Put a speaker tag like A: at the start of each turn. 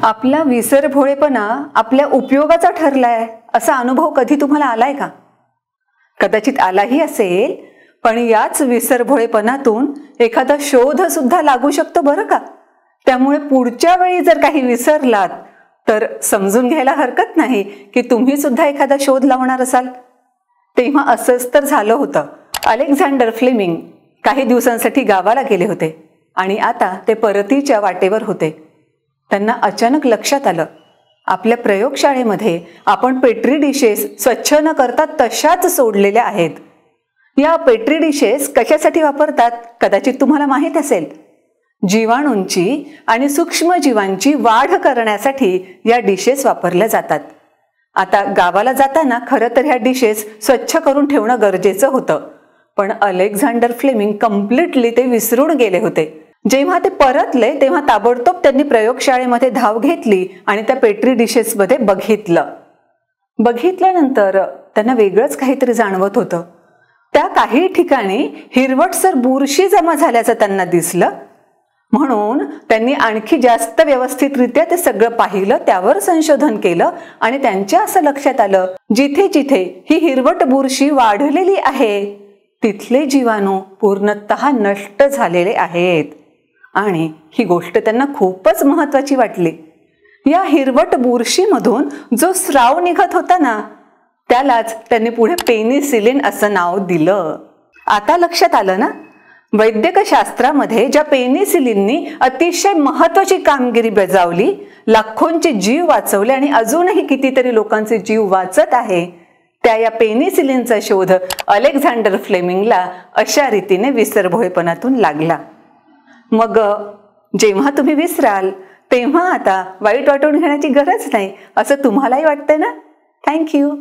A: आपला विसरभोळेपणा आपल्या उपयोगाचा ठरलाय असा अनुभव कधी तुम्हाला आलाय का? कदाचित आलाही असेल, पण याच विसरभोळेपणातून एखादा शोध सुद्धा लागू शकतो बरं का. त्यामुळे पुढच्या वेळी जर काही विसरलात तर समजून घ्यायला हरकत नाही की तुम्ही सुद्धा एखादा शोध लावणार असाल. तेव्हा असंच तर झालं होतं. अलेक्झांडर फ्लेमिंग काही दिवसांसाठी गावाला गेले होते आणि आता ते परतीच्या वाटेवर होते. त्यांना अचानक लक्षात आलं, आपल्या प्रयोगशाळेमध्ये आपण पेट्री डिशेस स्वच्छ न करता तशाच सोडलेल्या आहेत. या पेट्री डिशेस कशासाठी वापरतात कदाचित तुम्हाला माहीत असेल. जीवाणूंची आणि सूक्ष्मजीवांची वाढ करण्यासाठी या डिशेस वापरल्या जातात. आता गावाला जाताना खरं तर ह्या डिशेस स्वच्छ करून ठेवणं गरजेचं होतं, पण अलेक्झांडर फ्लेमिंग कम्प्लिटली ते विसरून गेले होते. जेव्हा ते परतले तेव्हा ताबडतोब त्यांनी प्रयोगशाळेमध्ये धाव घेतली आणि त्या पेट्री डिशेसमध्ये बघितल्यानंतर त्यांना वेगळंच काहीतरी जाणवत होतं. त्या काही ठिकाणी हिरवटसर बुरशी जमा झाल्याचं त्यांना दिसलं. म्हणून त्यांनी आणखी जास्त व्यवस्थितरित्या ते सगळं पाहिलं, त्यावर संशोधन केलं आणि त्यांच्या असं लक्षात आलं, जिथे जिथे ही हिरवट बुरशी वाढलेली आहे तिथले जीवाणू पूर्णतः नष्ट झालेले आहेत. आणि ही गोष्ट त्यांना खूपच महत्वाची वाटली. या हिरवट बुरशीमधून जो स्राव निघत होता ना, त्यालाच त्यांनी पुढे पेनिसिलिन असं नाव दिलं. आता लक्षात आलं ना, वैद्यकशास्त्रामध्ये ज्या पेनिसिलिननी अतिशय महत्वाची कामगिरी बजावली, लाखोंचे जीव वाचवले आणि अजूनही कितीतरी लोकांचे जीव वाचत आहे, त्या या पेनिसिलिनचा शोध अलेक्झांडर फ्लेमिंगला अशा रीतीने विसरभोळेपणातून लागला. मग जेव्हा तुम्ही विसराल तेव्हा आता वाईट वाटून घेण्याची गरज नाही असं तुम्हालाही वाटतंय ना? थँक्यू.